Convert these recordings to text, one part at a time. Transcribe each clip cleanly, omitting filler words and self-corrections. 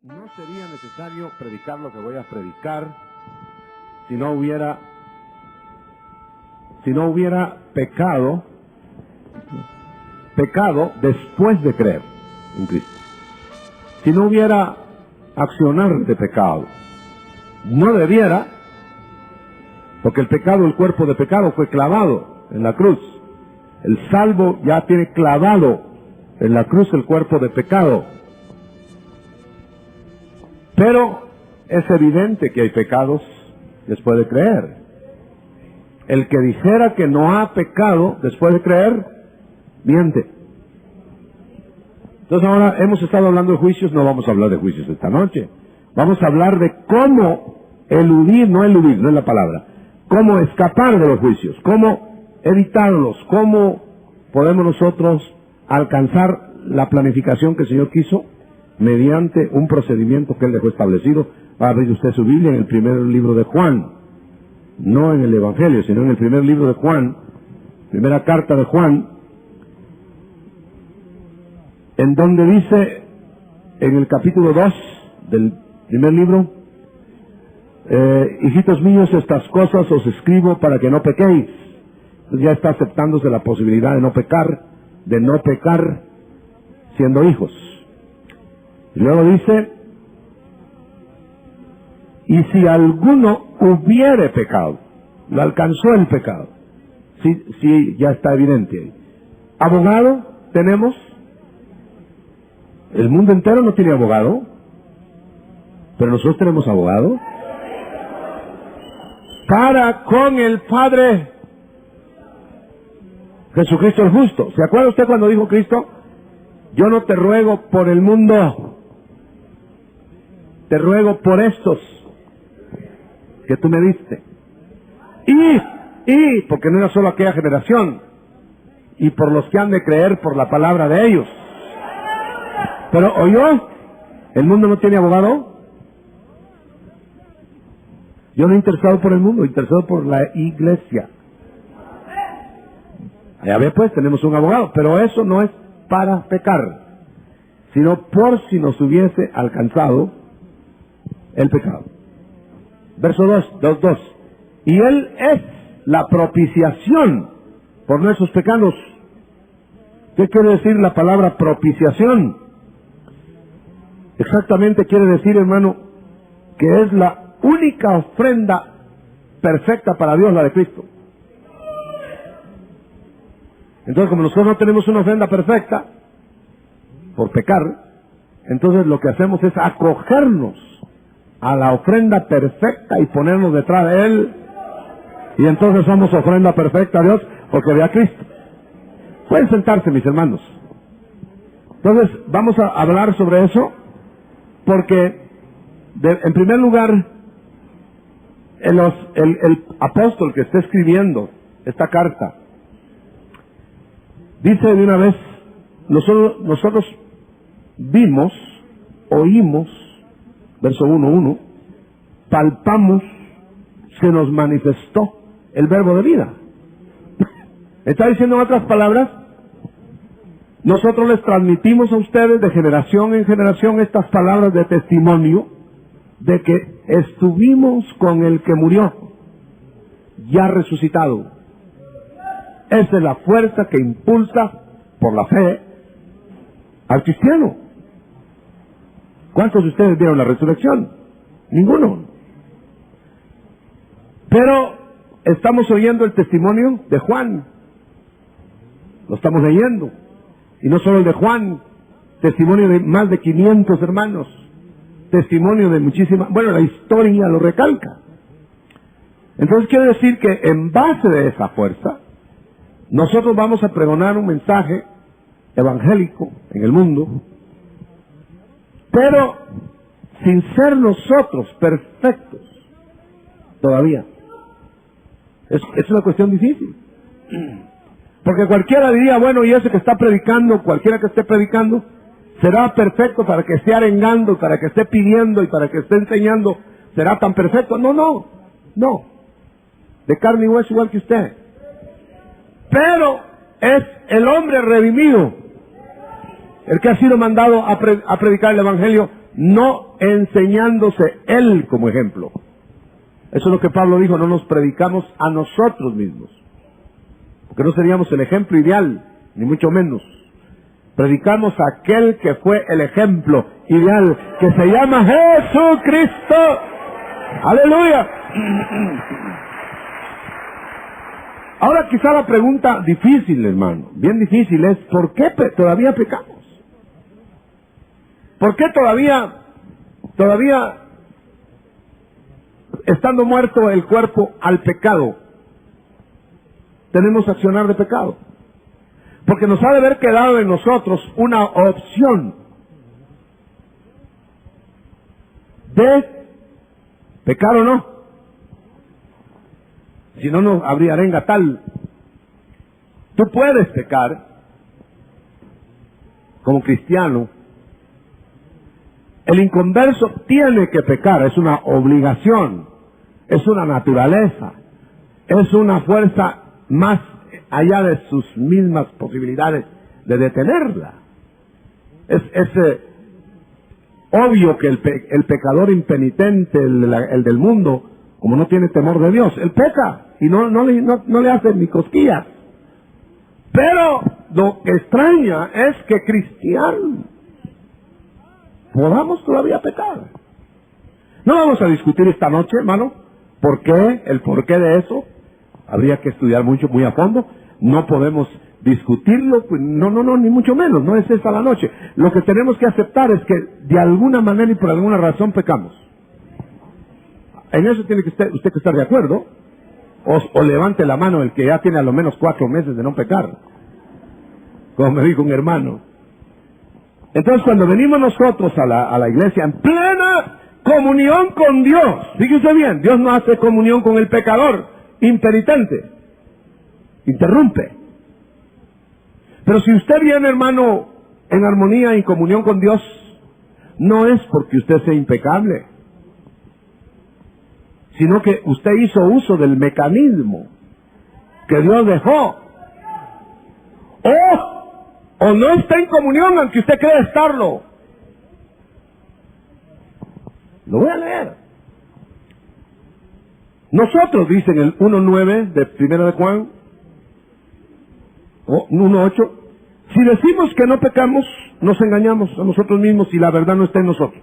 No sería necesario predicar lo que voy a predicar si no hubiera pecado después de creer en Cristo. Si no hubiera accionar de pecado, no debiera, porque el pecado, el cuerpo de pecado fue clavado en la cruz. El salvo ya tiene clavado en la cruz el cuerpo de pecado. Pero es evidente que hay pecados después de creer. El que dijera que no ha pecado después de creer, miente. Entonces ahora hemos estado hablando de juicios, no vamos a hablar de juicios esta noche. Vamos a hablar de cómo eludir, no es la palabra, cómo escapar de los juicios, cómo evitarlos, cómo podemos nosotros alcanzar la planificación que el Señor quiso mediante un procedimiento que Él dejó establecido. Va a abrir usted su Biblia en el primer libro de Juan, no en el Evangelio, sino en el primer libro de Juan, primera carta de Juan, en donde dice, en el capítulo 2 del primer libro, hijitos míos, estas cosas os escribo para que no pequéis. Entonces ya está aceptándose la posibilidad de no pecar siendo hijos. Y luego dice, y si alguno hubiere pecado, lo alcanzó el pecado. Sí, ya está evidente ahí. Abogado tenemos. El mundo entero no tiene abogado, pero nosotros tenemos abogado. Para con el Padre, Jesucristo el justo. ¿Se acuerda usted cuando dijo Cristo? Yo no te ruego por el mundo, te ruego por estos que tú me diste. Y porque no era solo aquella generación, y por los que han de creer por la palabra de ellos. Pero ¿oyó? ¿El mundo no tiene abogado? Yo no he interesado por el mundo, he interesado por la iglesia. Ya ve pues, tenemos un abogado, pero eso no es para pecar, sino por si nos hubiese alcanzado el pecado. Verso 2. Y Él es la propiciación por nuestros pecados. ¿Qué quiere decir la palabra propiciación? Exactamente quiere decir, hermano, que es la única ofrenda perfecta para Dios, la de Cristo. Entonces, como nosotros no tenemos una ofrenda perfecta por pecar, entonces lo que hacemos es acogernos a la ofrenda perfecta y ponernos detrás de Él, y entonces somos ofrenda perfecta a Dios porque ve a Cristo. Pueden sentarse, mis hermanos. Entonces vamos a hablar sobre eso, porque en primer lugar el apóstol que está escribiendo esta carta dice de una vez, nosotros vimos, oímos, verso 1:1, palpamos, se nos manifestó el verbo de vida. Está diciendo en otras palabras, nosotros les transmitimos a ustedes de generación en generación estas palabras de testimonio de que estuvimos con el que murió, ya resucitado. Esa es la fuerza que impulsa por la fe al cristiano. ¿Cuántos de ustedes vieron la resurrección? Ninguno. Pero estamos oyendo el testimonio de Juan. Lo estamos leyendo. Y no solo el de Juan, testimonio de más de 500 hermanos. Testimonio de muchísimas... Bueno, la historia lo recalca. Entonces quiere decir que en base de esa fuerza, nosotros vamos a pregonar un mensaje evangélico en el mundo, pero sin ser nosotros perfectos todavía. Es una cuestión difícil. Porque cualquiera diría, bueno, y ese que está predicando, cualquiera que esté predicando, será perfecto para que esté arengando, para que esté pidiendo y para que esté enseñando, será tan perfecto. No. De carne y hueso igual que usted. Pero es el hombre redimido el que ha sido mandado a predicar el evangelio no enseñándose Él como ejemplo. Eso es lo que Pablo dijo, no nos predicamos a nosotros mismos, porque no seríamos el ejemplo ideal, ni mucho menos. Predicamos a aquel que fue el ejemplo ideal, que se llama Jesucristo. ¡Aleluya! Ahora quizá la pregunta difícil, hermano, bien difícil, es ¿por qué todavía pecamos? ¿Por qué todavía estando muerto el cuerpo al pecado, tenemos accionar de pecado? Porque nos ha de haber quedado en nosotros una opción de pecar o no. Si no, no habría arenga tal. Tú puedes pecar como cristiano. El inconverso tiene que pecar, es una obligación, es una naturaleza, es una fuerza más allá de sus mismas posibilidades de detenerla. Es obvio que el pecador impenitente, el del mundo, como no tiene temor de Dios, él peca y no le hace ni cosquillas. Pero lo que extraña es que cristianos podamos todavía pecar. No vamos a discutir esta noche, hermano, el porqué de eso. Habría que estudiar mucho, muy a fondo. No podemos discutirlo, no, ni mucho menos, no es esa la noche. Lo que tenemos que aceptar es que de alguna manera y por alguna razón pecamos. En eso tiene que usted que estar de acuerdo, o levante la mano el que ya tiene a lo menos 4 meses de no pecar, como me dijo un hermano. Entonces cuando venimos nosotros a la iglesia en plena comunión con Dios, fíjese bien, Dios no hace comunión con el pecador impenitente, interrumpe. Pero si usted viene, hermano, en armonía y comunión con Dios, no es porque usted sea impecable, sino que usted hizo uso del mecanismo que Dios dejó. O no está en comunión aunque usted cree estarlo. Lo voy a leer. Nosotros, dicen el 1.9 de 1 de Juan, o 1.8, si decimos que no pecamos, nos engañamos a nosotros mismos y la verdad no está en nosotros.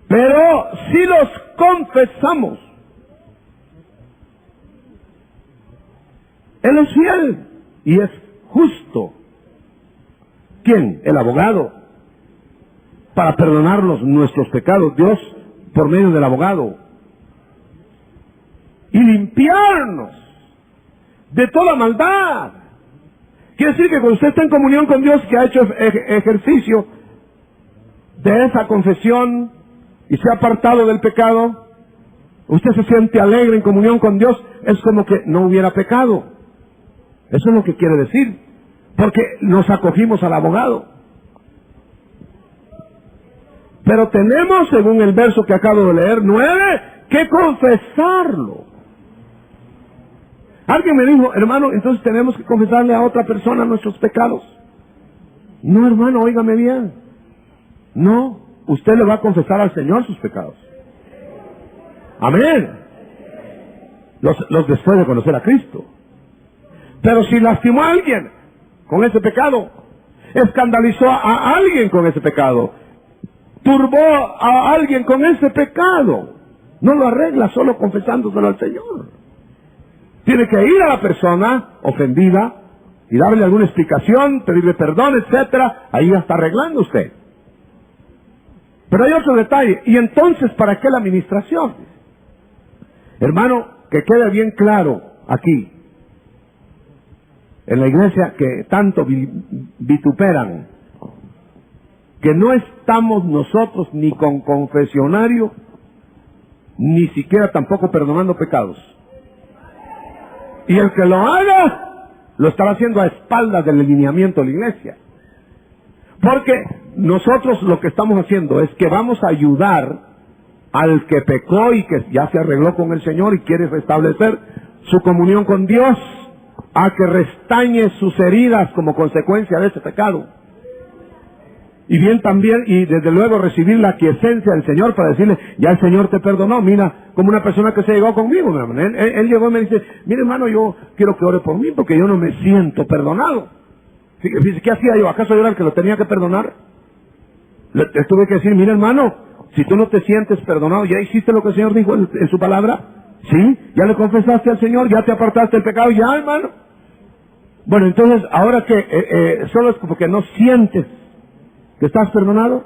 Pero si los confesamos, Él es fiel y es justo. ¿Quién? El abogado. Para perdonarnos nuestros pecados, Dios por medio del abogado. Y limpiarnos de toda maldad. Quiere decir que cuando usted está en comunión con Dios, que ha hecho ejercicio de esa confesión y se ha apartado del pecado, usted se siente alegre en comunión con Dios, es como que no hubiera pecado. Eso es lo que quiere decir, porque nos acogimos al abogado. Pero tenemos, según el verso que acabo de leer, 9, que confesarlo. Alguien me dijo, hermano, entonces tenemos que confesarle a otra persona nuestros pecados. No, hermano, óigame bien. No, usted le va a confesar al Señor sus pecados. Amén. Los después de conocer a Cristo. Pero si lastimó a alguien con ese pecado, escandalizó a alguien con ese pecado, turbó a alguien con ese pecado, no lo arregla solo confesándoselo al Señor. Tiene que ir a la persona ofendida y darle alguna explicación, pedirle perdón, etcétera. Ahí ya está arreglando usted. Pero hay otro detalle. ¿Y entonces para qué la administración? Hermano, que quede bien claro aquí, en la iglesia que tanto vituperan, que no estamos nosotros ni con confesionario, ni siquiera tampoco perdonando pecados. Y el que lo haga, lo estará haciendo a espaldas del lineamiento de la iglesia. Porque nosotros lo que estamos haciendo es que vamos a ayudar al que pecó y que ya se arregló con el Señor y quiere restablecer su comunión con Dios, a que restañe sus heridas como consecuencia de ese pecado. Y bien también, y desde luego recibir la quiesencia del Señor para decirle, ya el Señor te perdonó. Mira, como una persona que se llegó conmigo, mi hermano. Él llegó y me dice, mire hermano, yo quiero que ore por mí porque yo no me siento perdonado. Fíjese, ¿qué hacía yo? ¿Acaso yo era el que lo tenía que perdonar? Le tuve que decir, mire hermano, si tú no te sientes perdonado, ¿ya hiciste lo que el Señor dijo en su palabra? ¿Sí? ¿Ya le confesaste al Señor? ¿Ya te apartaste del pecado? ¿Ya, hermano? Bueno, entonces, ahora que solo es porque no sientes que estás perdonado,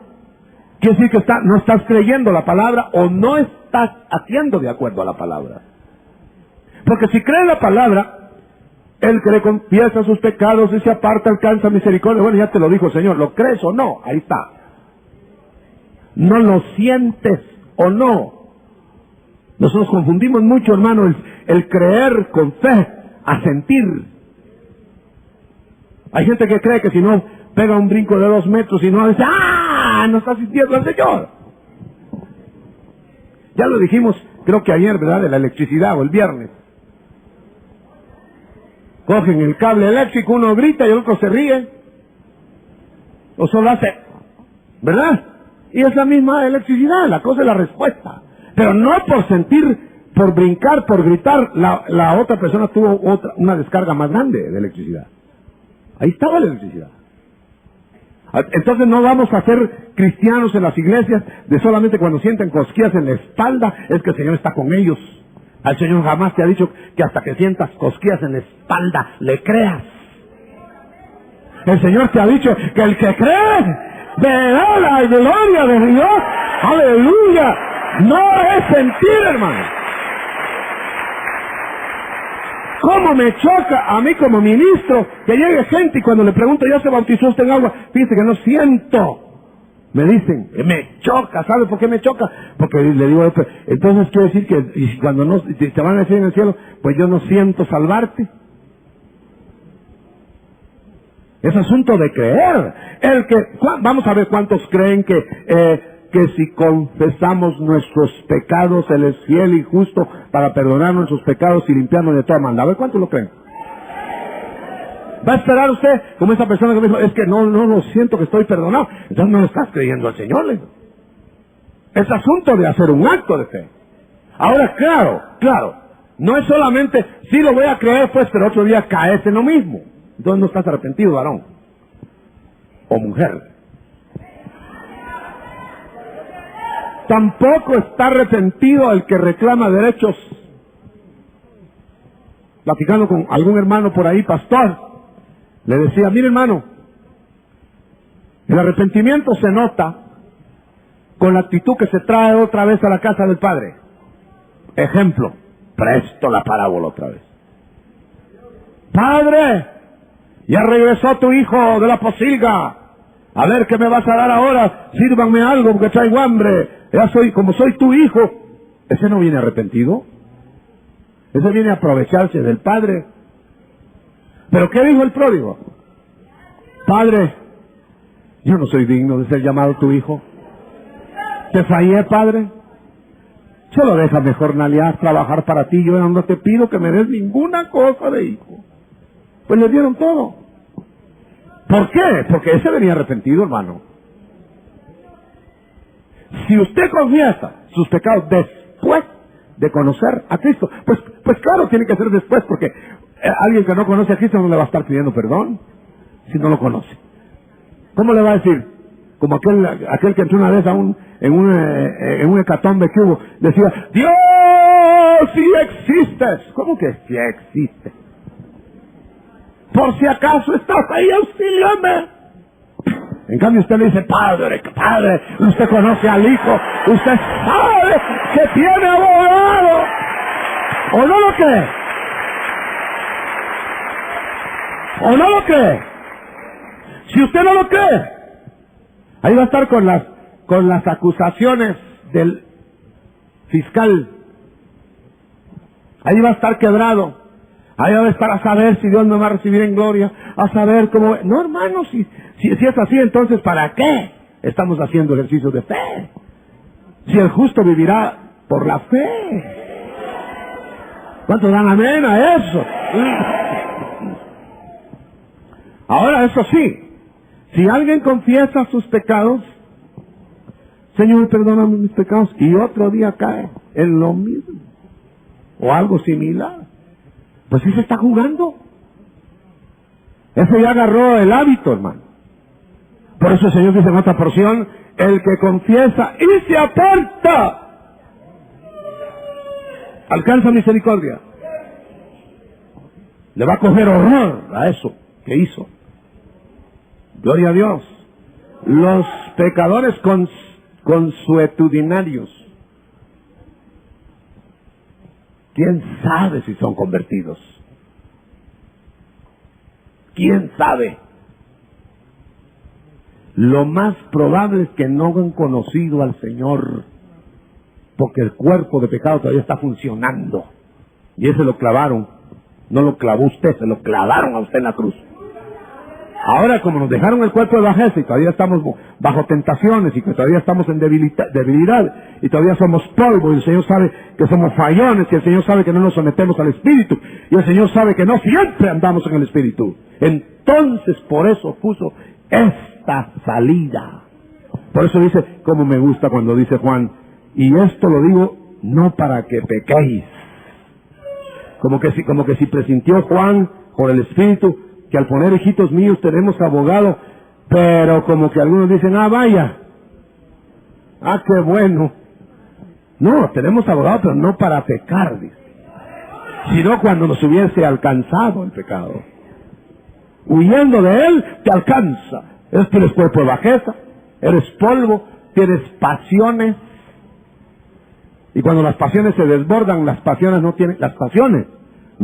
quiere decir que no estás creyendo la palabra o no estás haciendo de acuerdo a la palabra. Porque si crees la palabra, el que le confiesa sus pecados y se aparta alcanza misericordia. Bueno, ya te lo dijo el Señor, ¿lo crees o no? Ahí está. No lo sientes o no. Nosotros confundimos mucho, hermano, el creer con fe a sentir. Hay gente que cree que si no pega un brinco de 2 metros y no dice, ¡ah! No está sintiendo al Señor. Ya lo dijimos, creo que ayer, ¿verdad? De la electricidad o el viernes. Cogen el cable eléctrico, uno grita y el otro se ríe. O solo hace, ¿verdad? Y es la misma electricidad, la cosa es la respuesta. Pero no por sentir, por brincar, por gritar, la otra persona tuvo una descarga más grande de electricidad. Ahí estaba la electricidad. Entonces no vamos a ser cristianos en las iglesias de solamente cuando sienten cosquillas en la espalda, es que el Señor está con ellos. Al Señor jamás te ha dicho que hasta que sientas cosquillas en la espalda, le creas. El Señor te ha dicho que el que cree, verá la gloria de Dios. ¡Aleluya! No es sentir, hermano. ¿Cómo me choca a mí como ministro que llegue gente y cuando le pregunto, ¿ya se bautizó usted en agua? Fíjese que no siento. Me dicen, me choca. ¿Sabe por qué me choca? Porque le digo, entonces quiere decir que y cuando no te van a decir en el cielo, pues yo no siento salvarte. Es asunto de creer. Vamos a ver cuántos creen que si confesamos nuestros pecados, Él es fiel y justo para perdonar nuestros pecados y limpiarnos de toda maldad. A ver cuántos lo creen. ¿Va a esperar usted como esa persona que me dijo, es que no lo siento que estoy perdonado? Entonces no le estás creyendo al Señor. Le digo. Es asunto de hacer un acto de fe. Ahora, claro, no es solamente, sí lo voy a creer pues, pero otro día caes en lo mismo. Entonces no estás arrepentido, varón o mujer. Tampoco está arrepentido el que reclama derechos. Platicando con algún hermano por ahí, pastor, le decía, mire hermano, el arrepentimiento se nota con la actitud que se trae otra vez a la casa del Padre. Ejemplo, presto la parábola otra vez. Padre, ya regresó tu hijo de la posilga. A ver, ¿qué me vas a dar ahora? Sírvanme algo porque traigo hambre. Como soy tu hijo. Ese no viene arrepentido. Ese viene a aprovecharse del Padre. ¿Pero qué dijo el pródigo? Padre, yo no soy digno de ser llamado tu hijo. Te fallé, Padre. Solo déjame jornalear, trabajar para ti. Yo no te pido que me des ninguna cosa de hijo. Pues le dieron todo. ¿Por qué? Porque ese venía arrepentido, hermano. Si usted confiesa sus pecados después de conocer a Cristo, pues claro, tiene que ser después, porque alguien que no conoce a Cristo no le va a estar pidiendo perdón si no lo conoce. ¿Cómo le va a decir? Como aquel que entró una vez en un hecatombe que hubo, decía, Dios, si existes. ¿Cómo que si existe? Por si acaso estás ahí, auxíliame. En cambio usted le dice, Padre, usted conoce al Hijo, usted sabe que tiene abogado. ¿O no lo cree? ¿O no lo cree? Si usted no lo cree, ahí va a estar con las acusaciones del fiscal. Ahí va a estar quebrado. Ahí va a estar a saber si Dios me va a recibir en gloria, a saber cómo... No, hermano, si es así, entonces ¿para qué estamos haciendo ejercicios de fe? Si el justo vivirá por la fe. ¿Cuántos dan amén a eso? Ahora, eso sí, Si alguien confiesa sus pecados, Señor, perdóname mis pecados, y otro día cae en lo mismo, o algo similar, pues sí se está jugando. Eso ya agarró el hábito, hermano. Por eso el Señor dice en otra porción, el que confiesa y se aparta, alcanza misericordia. Le va a coger horror a eso que hizo. Gloria a Dios. Los pecadores consuetudinarios, ¿quién sabe si son convertidos? ¿Quién sabe? Lo más probable es que no han conocido al Señor, porque el cuerpo de pecado todavía está funcionando. Y ese lo clavaron. No lo clavó usted, se lo clavaron a usted en la cruz. Ahora, como nos dejaron el cuerpo de bajeza y todavía estamos bajo tentaciones y que todavía estamos en debilidad y todavía somos polvo, y el Señor sabe que somos fallones, y el Señor sabe que no nos sometemos al Espíritu, y el Señor sabe que no siempre andamos en el Espíritu. Entonces, por eso puso esta salida. Por eso dice, como me gusta cuando dice Juan, y esto lo digo no para que pequéis. Como que si presintió Juan por el Espíritu que al poner hijitos míos tenemos abogado, pero como que algunos dicen, vaya, qué bueno. No, tenemos abogado, pero no para pecar, dice, sino cuando nos hubiese alcanzado el pecado. Huyendo de él, te alcanza. Tienes cuerpo de bajeza, eres polvo, tienes pasiones, y cuando las pasiones se desbordan, las pasiones no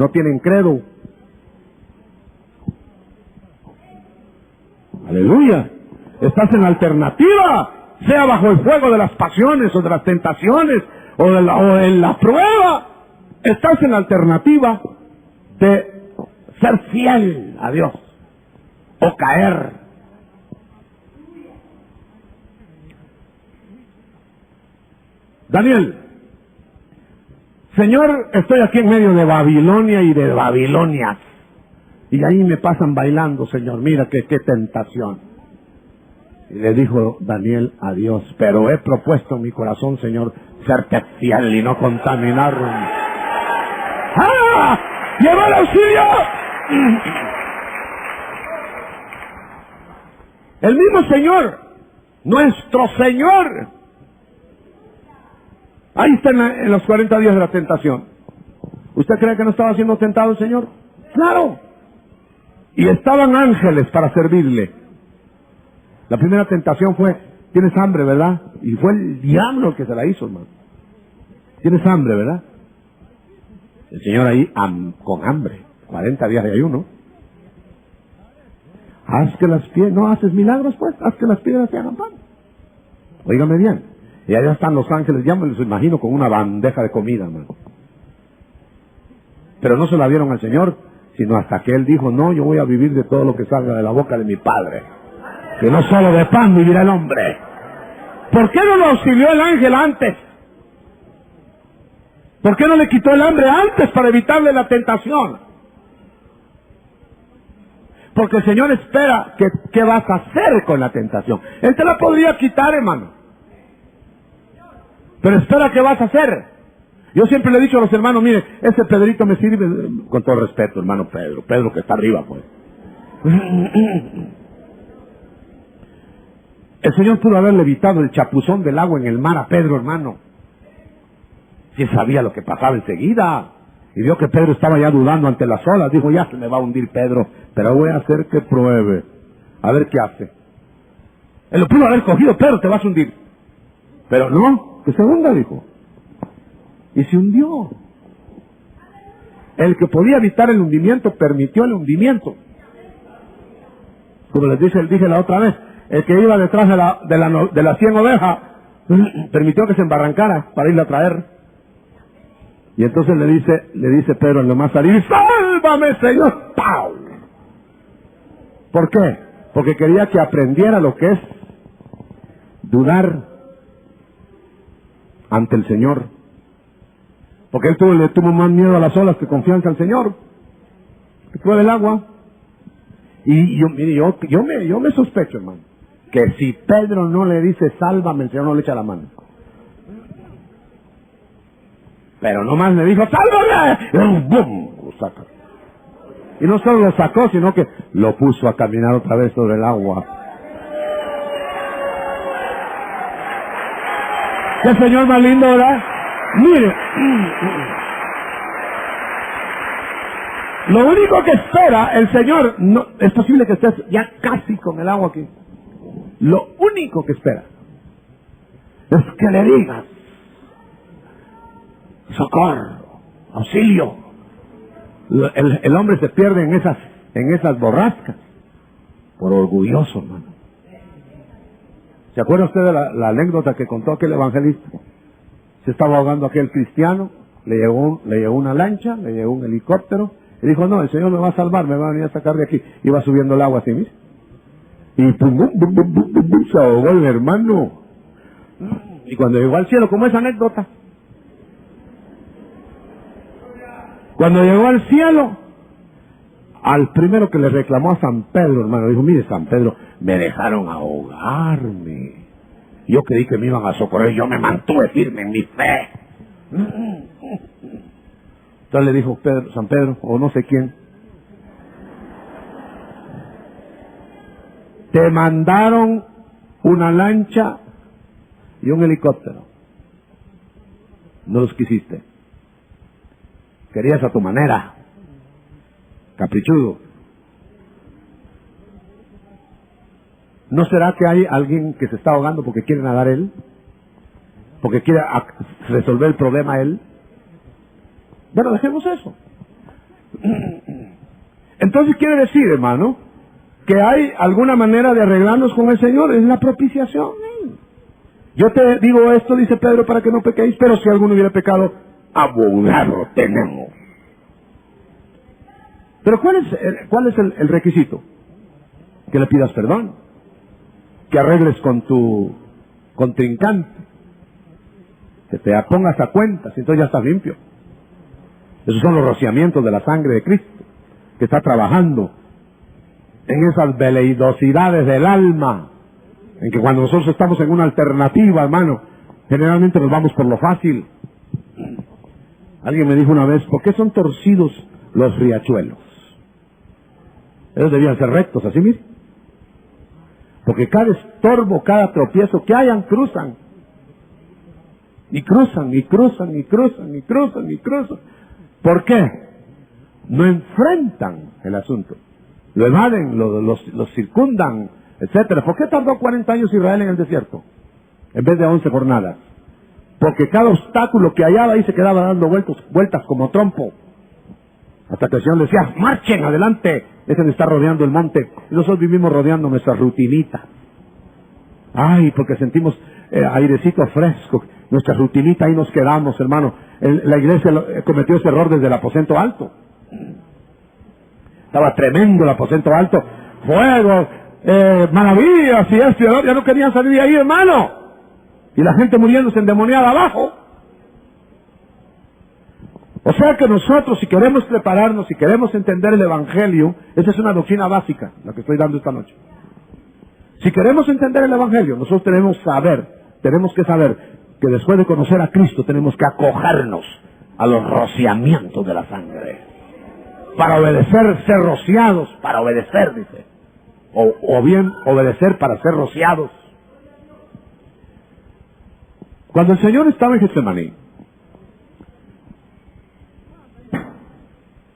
tienen credo. Aleluya. Estás en alternativa, sea bajo el fuego de las pasiones o de las tentaciones o en la prueba. Estás en alternativa de ser fiel a Dios o caer. Daniel, Señor, estoy aquí en medio de Babilonia y de Babilonias. Y ahí me pasan bailando, Señor, mira qué tentación. Y le dijo Daniel a Dios, pero he propuesto en mi corazón, Señor, serte fiel y no contaminarme. ¡Lleva el auxilio! El mismo Señor, nuestro Señor. Ahí está en los 40 días de la tentación. ¿Usted cree que no estaba siendo tentado el Señor? ¡Claro! Y estaban ángeles para servirle. La primera tentación fue, tienes hambre, ¿verdad? Y fue el diablo el que se la hizo, hermano. Tienes hambre, ¿verdad? El Señor ahí con hambre, 40 días de ayuno. Haz que las piedras, no haces milagros pues, haz que las piedras se hagan pan. Óigame bien. Y allá están los ángeles, ya me los imagino con una bandeja de comida, hermano. Pero no se la dieron al Señor, sino hasta que Él dijo, no, yo voy a vivir de todo lo que salga de la boca de mi Padre. Que no solo de pan vivirá el hombre. ¿Por qué no lo auxilió el ángel antes? ¿Por qué no le quitó el hambre antes para evitarle la tentación? Porque el Señor espera que qué vas a hacer con la tentación. Él te la podría quitar, hermano. Pero espera qué vas a hacer. Yo siempre le he dicho a los hermanos, mire, ese Pedrito me sirve, con todo respeto, hermano Pedro que está arriba, pues. El Señor pudo haberle evitado el chapuzón del agua en el mar a Pedro, hermano. Si él sabía lo que pasaba enseguida. Y vio que Pedro estaba ya dudando ante las olas. Dijo, ya se me va a hundir Pedro, pero voy a hacer que pruebe. A ver qué hace. Él lo pudo haber cogido, Pedro, te vas a hundir. Pero no, que se hunda, dijo. Y se hundió. El que podía evitar el hundimiento, permitió el hundimiento. Como les dije la otra vez, el que iba detrás de las 100 ovejas, permitió que se embarrancara para irla a traer. Y entonces le dice Pedro en lo más salir, ¡sálvame, Señor! ¡Pau! ¿Por qué? Porque quería que aprendiera lo que es dudar ante el Señor. Porque él tuvo más miedo a las olas que confianza al Señor. Que pruebe el agua. Y mire, yo me sospecho, hermano, que si Pedro no le dice sálvame, el Señor no le echa la mano. Pero nomás le dijo sálvame, y ¡bum! Lo saca. Y no solo lo sacó, sino que lo puso a caminar otra vez sobre el agua. ¿Qué Señor más lindo, verdad? Mire, lo único que espera el Señor, no, es posible que estés ya casi con el agua aquí. Lo único que espera es que le digas socorro, auxilio. El hombre se pierde en esas borrascas por orgulloso, hermano. ¿Se acuerda usted de la anécdota que contó aquel evangelista? Se estaba ahogando aquel cristiano, le llegó una lancha, le llegó un helicóptero, y dijo, no, el Señor me va a salvar, me va a venir a sacar de aquí. Iba subiendo el agua así, ¿mismo? Y pum, bum, bum, bum, bum, bum, bum, se ahogó el hermano. Y cuando llegó al cielo, como esa anécdota, cuando llegó al cielo, al primero que le reclamó a San Pedro, hermano, dijo, mire, San Pedro, me dejaron ahogarme. Yo creí que me iban a socorrer, yo me mantuve firme en mi fe. Entonces le dijo San Pedro, o no sé quién, te mandaron una lancha y un helicóptero. No los quisiste. Querías a tu manera. Caprichudo. ¿No será que hay alguien que se está ahogando porque quiere nadar él? ¿Porque quiere resolver el problema él? Bueno, dejemos eso. Entonces quiere decir, hermano, que hay alguna manera de arreglarnos con el Señor, es la propiciación. Yo te digo esto, dice Pedro, para que no pequéis, pero si alguno hubiera pecado, abogado tenemos. Pero ¿cuál es el requisito? Que le pidas perdón, que arregles con tu contrincante, que te pongas a cuentas, y entonces ya estás limpio. Esos son los rociamientos de la sangre de Cristo, que está trabajando en esas veleidosidades del alma, en que cuando nosotros estamos en una alternativa, hermano, generalmente nos vamos por lo fácil. Alguien me dijo una vez, ¿por qué son torcidos los riachuelos? Ellos debían ser rectos, así mismo. Porque cada estorbo, cada tropiezo que hayan, cruzan. Y cruzan, y cruzan, y cruzan, y cruzan, y cruzan. ¿Por qué? No enfrentan el asunto. Lo evaden, los circundan, etcétera. ¿Por qué tardó 40 años Israel en el desierto? En vez de 11 jornadas. Porque cada obstáculo que hallaba ahí se quedaba dando vueltas como trompo. Hasta que el Señor decía, marchen adelante, dejen de estar rodeando el monte. Y nosotros vivimos rodeando nuestra rutinita. Ay, porque sentimos airecito fresco. Nuestra rutinita, ahí nos quedamos, hermano. La iglesia cometió ese error desde el aposento alto. Estaba tremendo el aposento alto. Fuego, maravillas y esto y lo otro. Ya no querían salir de ahí, hermano. Y la gente muriéndose endemoniada abajo. O sea que nosotros, si queremos prepararnos, si queremos entender el Evangelio, esa es una doctrina básica, la que estoy dando esta noche. Si queremos entender el Evangelio, nosotros tenemos que saber que después de conocer a Cristo tenemos que acogernos a los rociamientos de la sangre. Para obedecer, ser rociados, para obedecer, dice. O bien obedecer para ser rociados. Cuando el Señor estaba en Getsemaní,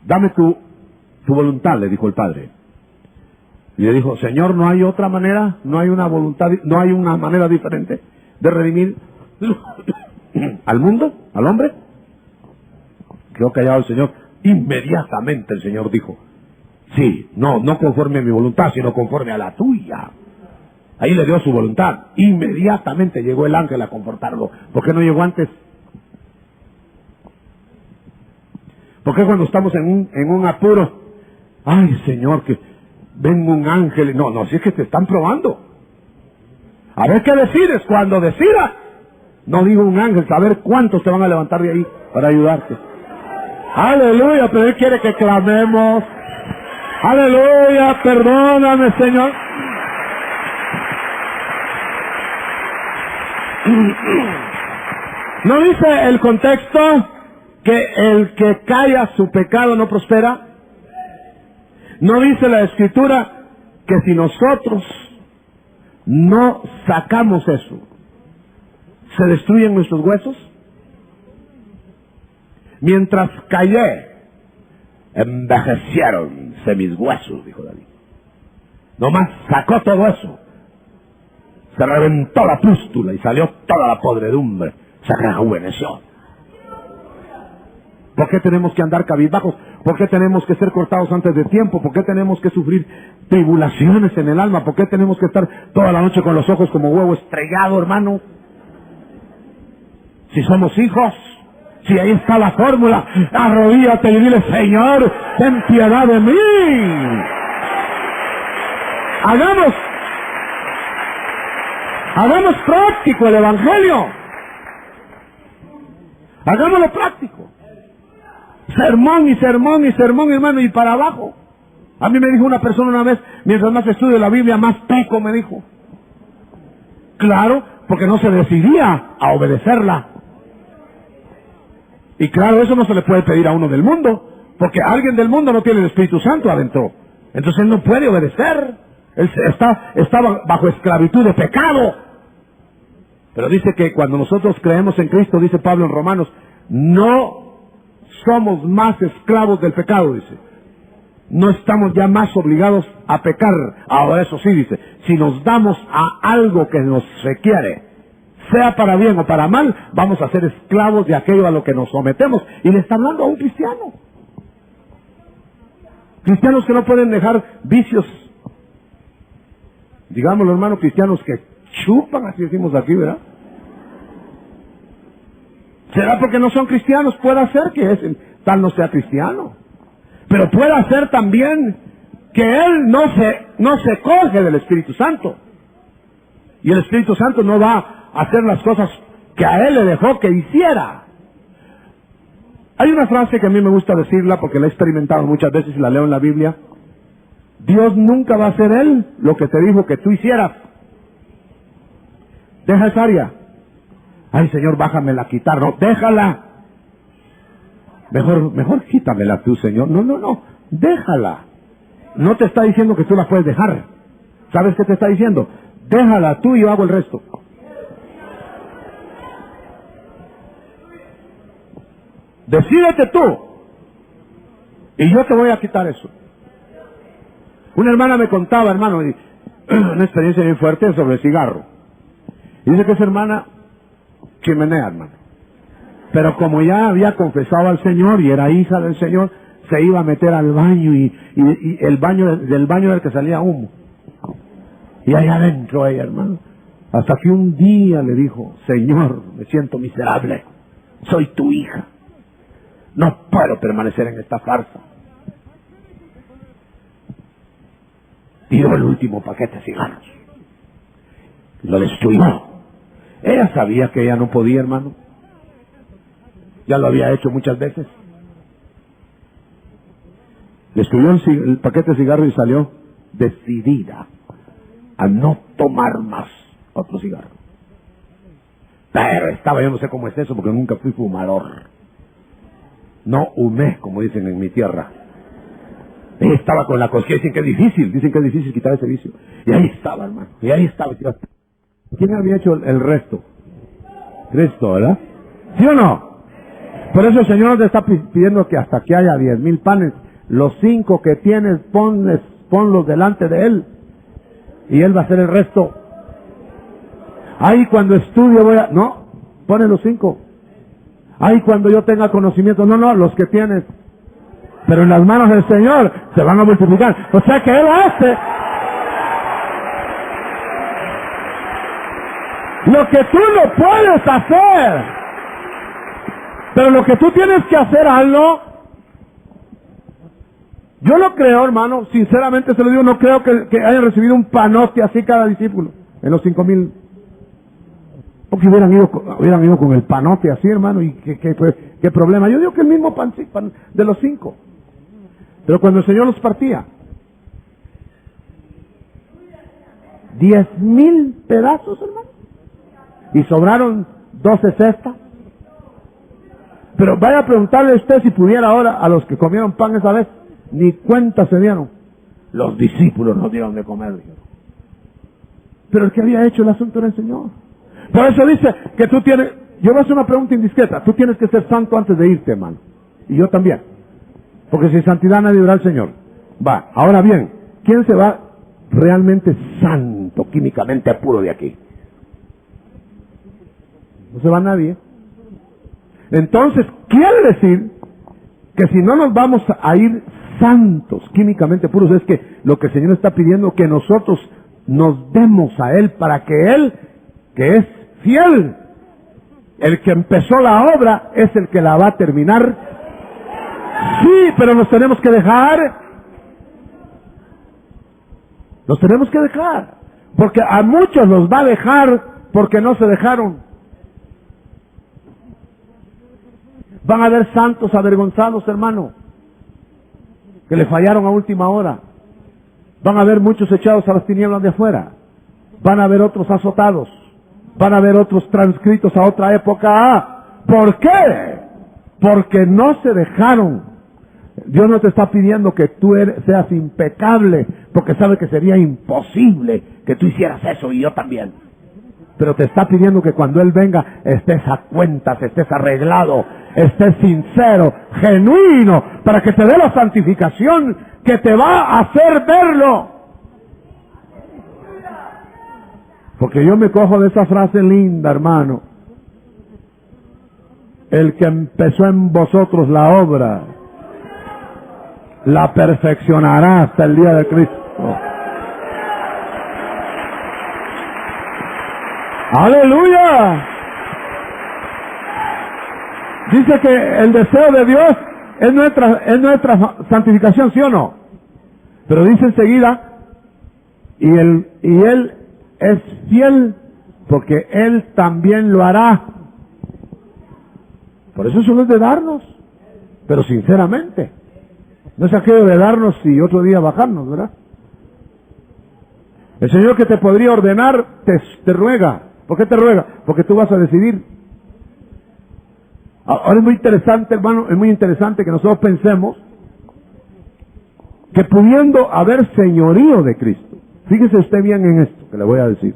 dame tu voluntad, le dijo el Padre. Y le dijo, Señor, ¿no hay otra manera? ¿No hay una voluntad, no hay una manera diferente de redimir al mundo, al hombre? Quedó callado el Señor. Inmediatamente el Señor dijo, sí, no conforme a mi voluntad, sino conforme a la tuya. Ahí le dio su voluntad. Inmediatamente llegó el ángel a confortarlo. ¿Por qué no llegó antes? ¿Por qué cuando estamos en un apuro? Ay, Señor, que venga un ángel. No, si es que te están probando. A ver qué decides. Cuando decidas, no digo un ángel, saber cuántos te van a levantar de ahí para ayudarte. Aleluya, pero Él quiere que clamemos. Aleluya, perdóname, Señor. ¿No dice el contexto que el que calla su pecado no prospera? ¿No dice la Escritura que si nosotros no sacamos eso, se destruyen nuestros huesos? Mientras callé, envejeciéronse mis huesos, dijo David. Nomás sacó todo eso. Se reventó la pústula y salió toda la podredumbre. Se rejuveneció. ¿Por qué tenemos que andar cabizbajos? ¿Por qué tenemos que ser cortados antes de tiempo? ¿Por qué tenemos que sufrir tribulaciones en el alma? ¿Por qué tenemos que estar toda la noche con los ojos como huevo estrellado, hermano? Si somos hijos, si ahí está la fórmula, arrodíllate y dile: Señor, ten piedad de mí. Hagamos práctico el Evangelio. Hagámoslo práctico. Sermón y sermón y sermón, hermano, y para abajo. A mí me dijo una persona una vez: mientras más estudio la Biblia, más peco, me dijo. Claro, porque no se decidía a obedecerla. Y claro, eso no se le puede pedir a uno del mundo, porque alguien del mundo no tiene el Espíritu Santo adentro. Entonces él no puede obedecer. Él está bajo esclavitud de pecado. Pero dice que cuando nosotros creemos en Cristo, dice Pablo en Romanos, no somos más esclavos del pecado, dice. No estamos ya más obligados a pecar. Ahora eso sí, dice, si nos damos a algo que nos requiere, sea para bien o para mal, vamos a ser esclavos de aquello a lo que nos sometemos. Y le está hablando a un cristiano. Cristianos que no pueden dejar vicios. Digámoslo, hermano, cristianos que chupan, así decimos aquí, ¿verdad? ¿Será porque no son cristianos? Puede ser que ese tal no sea cristiano. Pero puede ser también que él no se coge del Espíritu Santo. Y el Espíritu Santo no va a hacer las cosas que a él le dejó que hiciera. Hay una frase que a mí me gusta decirla porque la he experimentado muchas veces y la leo en la Biblia. Dios nunca va a hacer él lo que te dijo que tú hicieras. Deja esa área. Ay, Señor, bájamela, quitar. No, déjala. Mejor quítamela tú, Señor. No. Déjala. No te está diciendo que tú la puedes dejar. ¿Sabes qué te está diciendo? Déjala tú y yo hago el resto. Decídete tú. Y yo te voy a quitar eso. Una hermana me contaba, hermano, una experiencia bien fuerte sobre el cigarro. Y dice que esa hermana chimenea, hermano. Pero como ya había confesado al Señor y era hija del Señor, se iba a meter al baño y del baño era el que salía humo. Y allá adentro ella, hermano. Hasta que un día le dijo: Señor, me siento miserable. Soy tu hija. No puedo permanecer en esta farsa. Tiró el último paquete de cigarros. Lo destruyó. Ella sabía que ella no podía, hermano. Ya lo había hecho muchas veces. Destruyó el paquete de cigarros y salió decidida a no tomar más otro cigarro. Pero yo no sé cómo es eso porque nunca fui fumador. No humé, como dicen en mi tierra. Ella estaba con la cosquilla, dicen que es difícil quitar ese vicio. Y ahí estaba, hermano, y ahí estaba. ¿Quién había hecho el resto? Cristo, ¿verdad? ¿Sí o no? Por eso el Señor te está pidiendo que hasta que haya 10,000 panes, los 5 que tienes, ponlos delante de Él. Y Él va a hacer el resto. Ahí cuando estudie no, pone los 5. Ahí cuando yo tenga conocimiento, no, los que tienes. Pero en las manos del Señor se van a multiplicar. O sea que Él hace lo que tú no puedes hacer. Pero lo que tú tienes que hacer, hazlo. Yo no creo, hermano, sinceramente se lo digo, no creo que hayan recibido un panote así cada discípulo en los 5,000. Porque hubieran ido con el panote así, hermano, y qué problema. Yo digo que el mismo pan de los 5. Pero cuando el Señor los partía, 10,000 pedazos, hermano. Y sobraron 12 cestas. Pero vaya a preguntarle a usted si pudiera ahora a los que comieron pan esa vez, ni cuenta se dieron. Los discípulos no dieron de comer, dijeron. Pero el que había hecho el asunto era el Señor. Por eso dice que tú tienes, yo voy a hacer una pregunta indiscreta, tú tienes que ser santo antes de irte, hermano. Y yo también. Porque sin santidad nadie verá al Señor. Va, ahora bien, ¿quién se va realmente santo, químicamente puro de aquí? No se va nadie. Entonces, quiere decir que si no nos vamos a ir santos, químicamente puros, es que lo que el Señor está pidiendo que nosotros nos demos a Él para que Él, que es fiel, el que empezó la obra, es el que la va a terminar. Sí, pero nos tenemos que dejar. Nos tenemos que dejar. Porque a muchos los va a dejar porque no se dejaron. Van a haber santos avergonzados, hermano, que le fallaron a última hora. Van a haber muchos echados a las tinieblas de afuera. Van a haber otros azotados. Van a haber otros transcritos a otra época. ¿Por qué? Porque no se dejaron. Dios no te está pidiendo que tú seas impecable, porque sabe que sería imposible que tú hicieras eso y yo también. Pero te está pidiendo que cuando Él venga estés a cuentas, estés arreglado, estés sincero, genuino, para que te dé la santificación que te va a hacer verlo. Porque yo me cojo de esa frase linda, hermano. El que empezó en vosotros la obra, la perfeccionará hasta el día de Cristo. ¡Aleluya! Dice que el deseo de Dios es nuestra santificación, ¿sí o no? Pero dice enseguida, y Él es fiel porque Él también lo hará. Por eso solo es de darnos, pero sinceramente. No es aquello de darnos y otro día bajarnos, ¿verdad? El Señor que te podría ordenar, te ruega. ¿Por qué te ruega? Porque tú vas a decidir. Ahora es muy interesante, hermano, es muy interesante que nosotros pensemos que pudiendo haber señorío de Cristo, fíjese usted bien en esto que le voy a decir,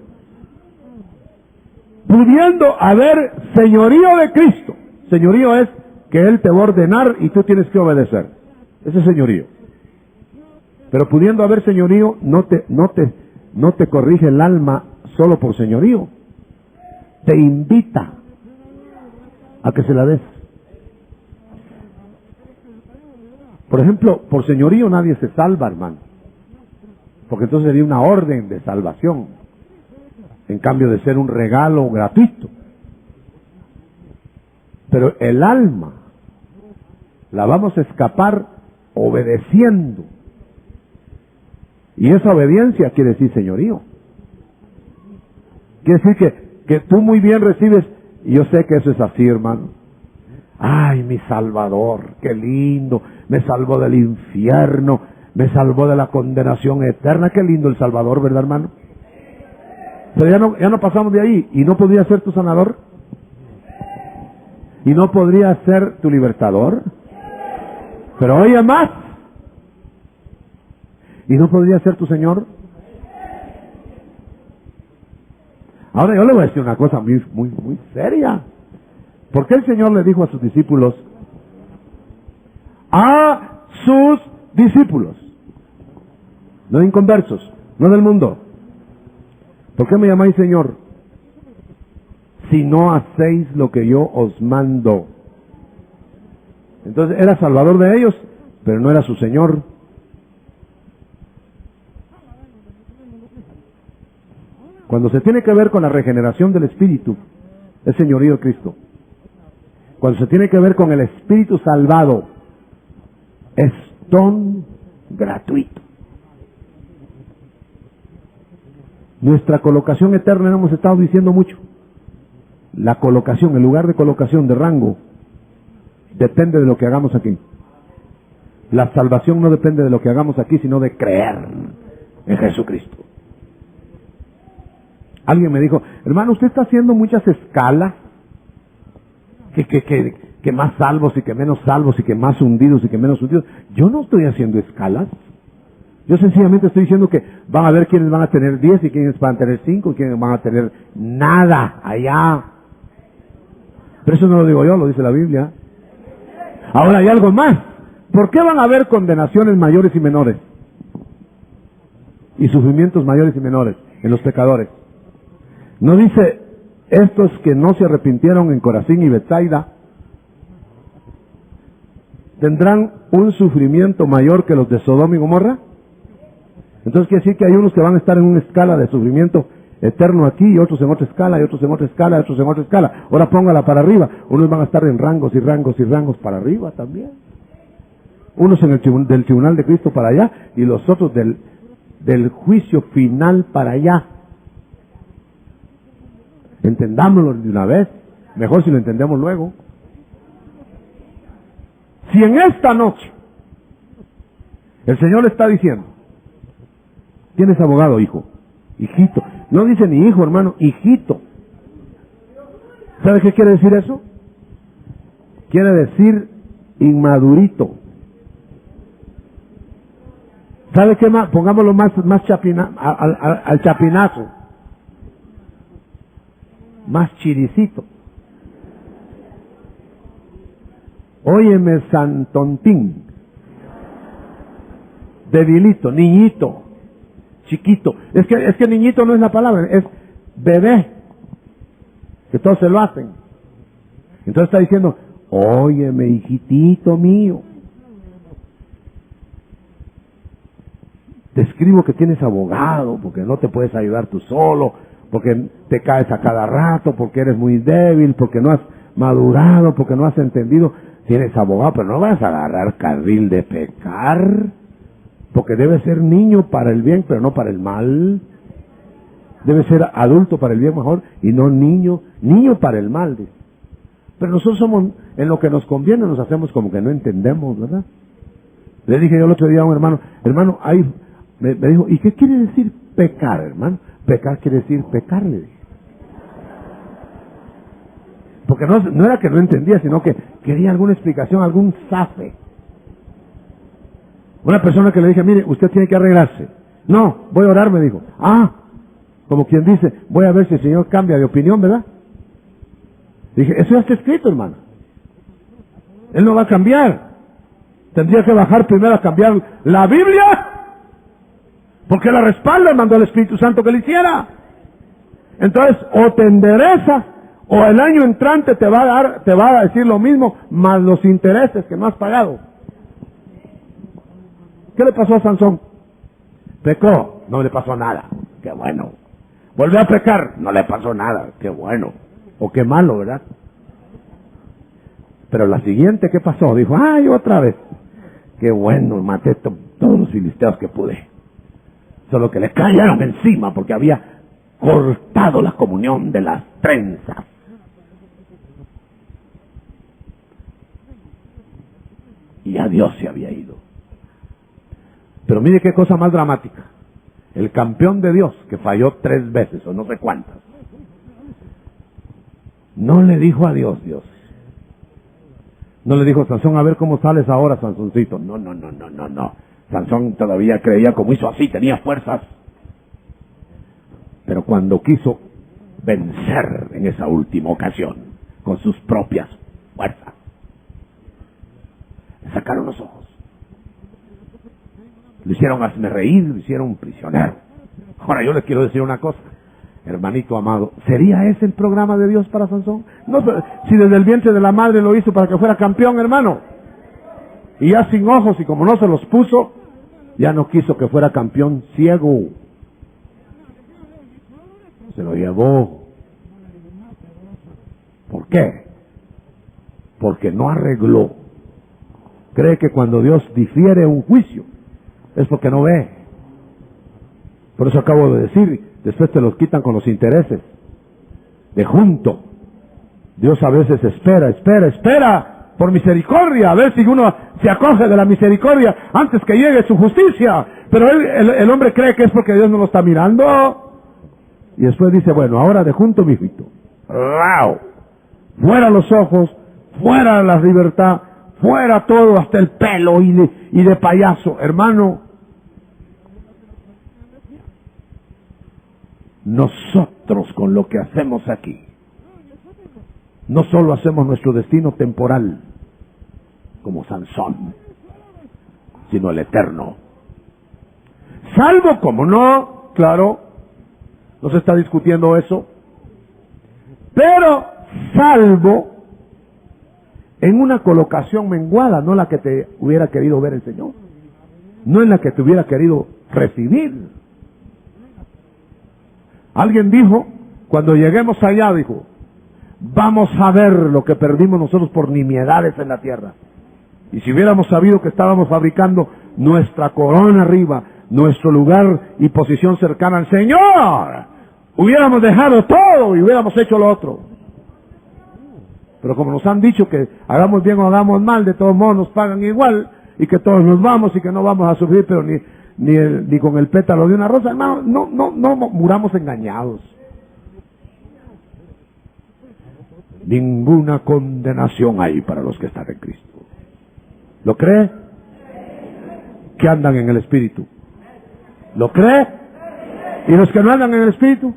pudiendo haber señorío de Cristo, señorío es que Él te va a ordenar y tú tienes que obedecer, ese es señorío. Pero pudiendo haber señorío, no te corrige el alma solo por señorío, te invita a que se la des. Por ejemplo, por señorío nadie se salva, hermano, porque entonces sería una orden de salvación, en cambio de ser un regalo gratuito. Pero el alma la vamos a escapar obedeciendo, y esa obediencia quiere decir señorío. Quiere decir que tú muy bien recibes, y yo sé que eso es así, hermano. Ay, mi Salvador, qué lindo, me salvó del infierno, me salvó de la condenación eterna, qué lindo el Salvador, ¿verdad, hermano? Pero ya no pasamos de ahí, y no podría ser tu sanador, y no podría ser tu libertador, pero oye más, y no podría ser tu Señor. Ahora yo le voy a decir una cosa muy seria. ¿Por qué el Señor le dijo a sus discípulos? A sus discípulos. No inconversos, no del mundo. ¿Por qué me llamáis Señor? Si no hacéis lo que yo os mando. Entonces era Salvador de ellos, pero no era su Señor. Cuando se tiene que ver con la regeneración del Espíritu, es señorío de Cristo. Cuando se tiene que ver con el Espíritu salvado, es don gratuito. Nuestra colocación eterna, hemos estado diciendo mucho. La colocación, el lugar de colocación de rango, depende de lo que hagamos aquí. La salvación no depende de lo que hagamos aquí, sino de creer en Jesucristo. Alguien me dijo, hermano, usted está haciendo muchas escalas, que más salvos y que menos salvos y que más hundidos y que menos hundidos. Yo no estoy haciendo escalas. Yo sencillamente estoy diciendo que van a ver quiénes van a tener 10 y quiénes van a tener 5 y quiénes van a tener nada allá. Pero eso no lo digo yo, lo dice la Biblia. Ahora hay algo más. ¿Por qué van a haber condenaciones mayores y menores? Y sufrimientos mayores y menores en los pecadores. ¿No dice estos que no se arrepintieron en Corazín y Betsaida tendrán un sufrimiento mayor que los de Sodoma y Gomorra? Entonces quiere decir que hay unos que van a estar en una escala de sufrimiento eterno aquí, y otros en otra escala, y otros en otra escala, y otros en otra escala. Ahora póngala para arriba. Unos van a estar en rangos y rangos y rangos para arriba también. Unos en el del tribunal de Cristo para allá, y los otros del juicio final para allá. Entendámoslo de una vez. Mejor si lo entendemos luego. Si en esta noche el Señor le está diciendo, tienes abogado, hijo, hijito. No dice ni hijo, hermano, hijito. ¿Sabe qué quiere decir eso? Quiere decir inmadurito. ¿Sabe qué más? Pongámoslo más al chapinazo. Más chiricito. Óyeme, santontín. Debilito, niñito, chiquito. Es que niñito no es la palabra, es bebé. Que todos se lo hacen. Entonces está diciendo, óyeme, hijitito mío. Te escribo que tienes abogado, porque no te puedes ayudar tú solo, porque te caes a cada rato, porque eres muy débil, porque no has madurado, porque no has entendido. Tienes abogado, pero no vas a agarrar carril de pecar, porque debe ser niño para el bien, pero no para el mal. Debe ser adulto para el bien mejor, y no niño para el mal. Pero nosotros somos, en lo que nos conviene, nos hacemos como que no entendemos, ¿verdad? Le dije yo el otro día a un hermano, me dijo, ¿y qué quiere decir pecar, hermano? Pecar quiere decir pecarle, dije. Porque no era que no entendía, sino que quería alguna explicación, algún zafe. Una persona que le dije, mire, usted tiene que arreglarse. No, voy a orar, me dijo. Como quien dice, voy a ver si el Señor cambia de opinión, ¿verdad? Dije, eso ya está escrito, hermano. Él no va a cambiar. Tendría que bajar primero a cambiar la Biblia, porque la respalda, mandó el Espíritu Santo que lo hiciera. Entonces, o te endereza, o el año entrante te va a decir lo mismo, más los intereses que no has pagado. ¿Qué le pasó a Sansón? Pecó, no le pasó nada. Qué bueno. Volvió a pecar, no le pasó nada. Qué bueno. O qué malo, ¿verdad? Pero la siguiente, ¿qué pasó? Dijo, ¡ay, otra vez! Qué bueno, maté todos los filisteos que pude. Solo que le cayeron encima porque había cortado la comunión de las trenzas. Y a Dios se había ido. Pero mire qué cosa más dramática. El campeón de Dios, que falló 3 veces, o no sé cuántas, no le dijo a Dios. No le dijo, Sansón, a ver cómo sales ahora, Sansoncito. No. Sansón todavía creía, como hizo así, tenía fuerzas. Pero cuando quiso vencer en esa última ocasión, con sus propias fuerzas, le sacaron los ojos. Lo hicieron hazme reír, lo hicieron prisionero. Ahora yo les quiero decir una cosa, hermanito amado, ¿sería ese el programa de Dios para Sansón? No, si desde el vientre de la madre lo hizo para que fuera campeón, hermano. Y ya sin ojos, y como no se los puso, ya no quiso que fuera campeón ciego. Se lo llevó. ¿Por qué? Porque no arregló. Cree que cuando Dios difiere un juicio, es porque no ve. Por eso acabo de decir, después te los quitan con los intereses. De junto. Dios a veces espera, por misericordia, a ver si uno se acoge de la misericordia antes que llegue su justicia. Pero el hombre cree que es porque Dios no lo está mirando. Y después dice, bueno, ahora de junto, mijito. ¡Rao! Fuera los ojos, fuera la libertad, fuera todo, hasta el pelo y de payaso. Hermano, nosotros con lo que hacemos aquí, no solo hacemos nuestro destino temporal, como Sansón, sino el eterno. Salvo, como no, claro, no se está discutiendo eso, pero salvo en una colocación menguada, no la que te hubiera querido ver el Señor, no en la que te hubiera querido recibir. Alguien dijo, cuando lleguemos allá, dijo, vamos a ver lo que perdimos nosotros por nimiedades en la tierra. Y si hubiéramos sabido que estábamos fabricando nuestra corona arriba, nuestro lugar y posición cercana al Señor, hubiéramos dejado todo y hubiéramos hecho lo otro. Pero como nos han dicho que hagamos bien o hagamos mal, de todos modos nos pagan igual, y que todos nos vamos y que no vamos a sufrir, pero ni con el pétalo de una rosa, hermano, no muramos engañados. Ninguna condenación hay para los que están en Cristo. ¿Lo cree? Que andan en el Espíritu. ¿Lo cree? ¿Y los que no andan en el Espíritu?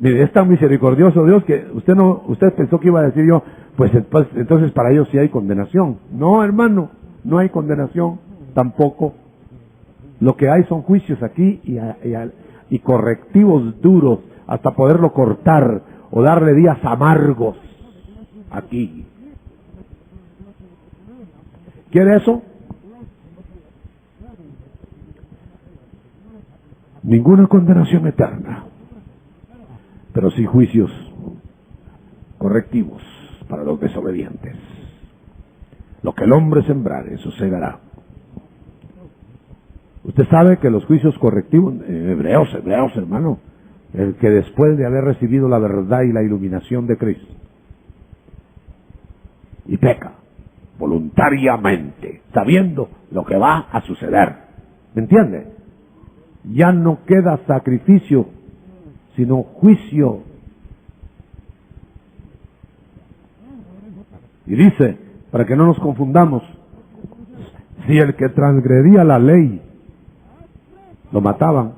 Mire, es tan misericordioso Dios que usted pensó que iba a decir yo, pues entonces para ellos sí hay condenación. No, hermano, no hay condenación tampoco. Lo que hay son juicios aquí y correctivos duros hasta poderlo cortar o darle días amargos aquí. ¿Quiere eso? Ninguna condenación eterna, pero sí juicios correctivos para los desobedientes. Lo que el hombre sembrare, eso segará. Usted sabe que los juicios correctivos, hebreos, hermano, el que después de haber recibido la verdad y la iluminación de Cristo, y peca voluntariamente, sabiendo lo que va a suceder, ¿me entiende? Ya no queda sacrificio, sino juicio. Y dice, para que no nos confundamos, si el que transgredía la ley lo mataban,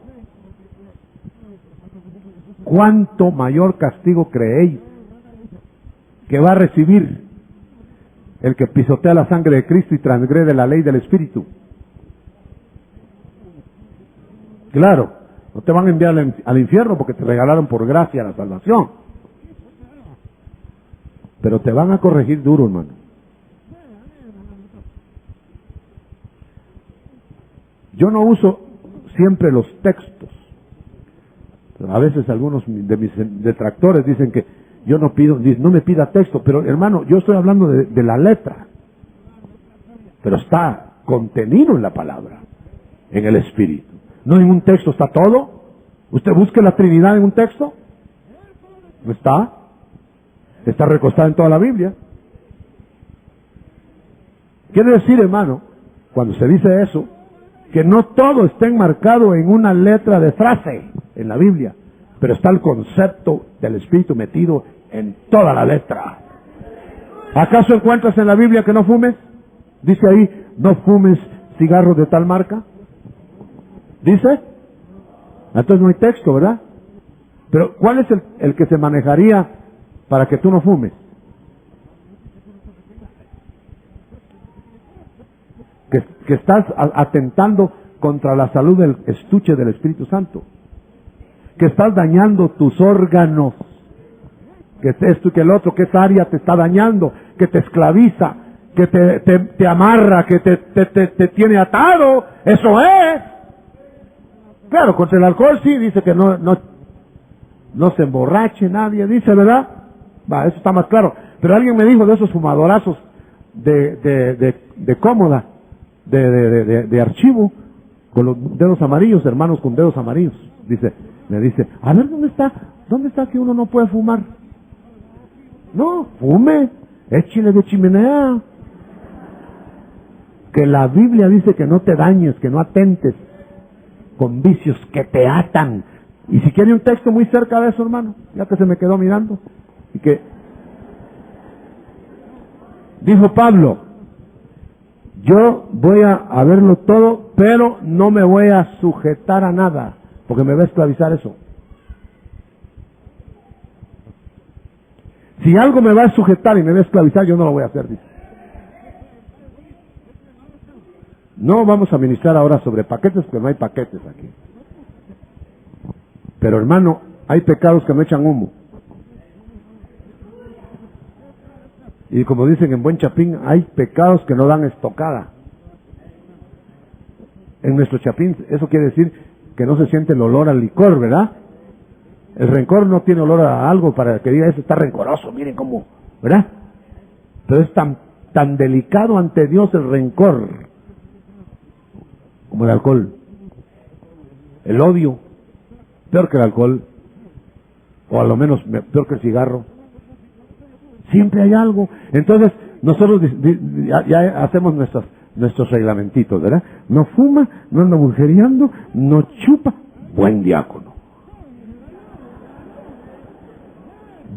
¿cuánto mayor castigo creéis que va a recibir el que pisotea la sangre de Cristo y transgrede la ley del Espíritu? Claro, no te van a enviar al infierno porque te regalaron por gracia la salvación, pero te van a corregir duro, hermano. Yo no uso siempre los textos, pero a veces algunos de mis detractores dicen que yo no me pida texto, pero hermano, yo estoy hablando de la letra, pero está contenido en la palabra, en el Espíritu. No en un texto está todo. Usted busque la Trinidad en un texto, ¿no está? Está recostada en toda la Biblia. Quiere decir, hermano, cuando se dice eso, que no todo está enmarcado en una letra de frase en la Biblia, pero está el concepto del Espíritu metido en toda la letra. ¿Acaso encuentras en la Biblia que no fumes? Dice ahí, no fumes cigarros de tal marca. ¿Dice? Entonces no hay texto, ¿verdad? Pero ¿cuál es el que se manejaría para que tú no fumes? Que estás atentando contra la salud del estuche del Espíritu Santo, que estás dañando tus órganos, que esto y que el otro, que esa área te está dañando, que te esclaviza, que te amarra, que te tiene atado. Eso es. Claro, contra el alcohol sí, dice que no se emborrache nadie, dice, ¿verdad? Va, eso está más claro. Pero alguien me dijo de esos fumadorazos de cómoda, de archivo, con los dedos amarillos, hermanos con dedos amarillos. Me dice, a ver, ¿dónde está que uno no puede fumar? No, fume, échile de chimenea. que la Biblia dice que no te dañes, que no atentes con vicios que te atan. Y si quiere un texto muy cerca de eso, hermano, ya que se me quedó mirando, y que dijo Pablo, yo voy a verlo todo, pero no me voy a sujetar a nada, porque me va a esclavizar eso. Si algo me va a sujetar y me va a esclavizar, yo no lo voy a hacer, dice. No vamos a ministrar ahora sobre paquetes, porque no hay paquetes aquí. Pero hermano, hay pecados que no echan humo. Y como dicen en buen chapín, hay pecados que no dan estocada. En nuestro chapín, eso quiere decir que no se siente el olor al licor, ¿verdad? El rencor no tiene olor a algo para que diga, ese está rencoroso, miren cómo, ¿verdad? Pero es tan delicado ante Dios el rencor, como el alcohol. El odio, peor que el alcohol, o a lo menos peor que el cigarro. Siempre hay algo. Entonces, nosotros ya hacemos nuestros reglamentitos, ¿verdad? No fuma, no anda mujeriando, no chupa. Buen diácono.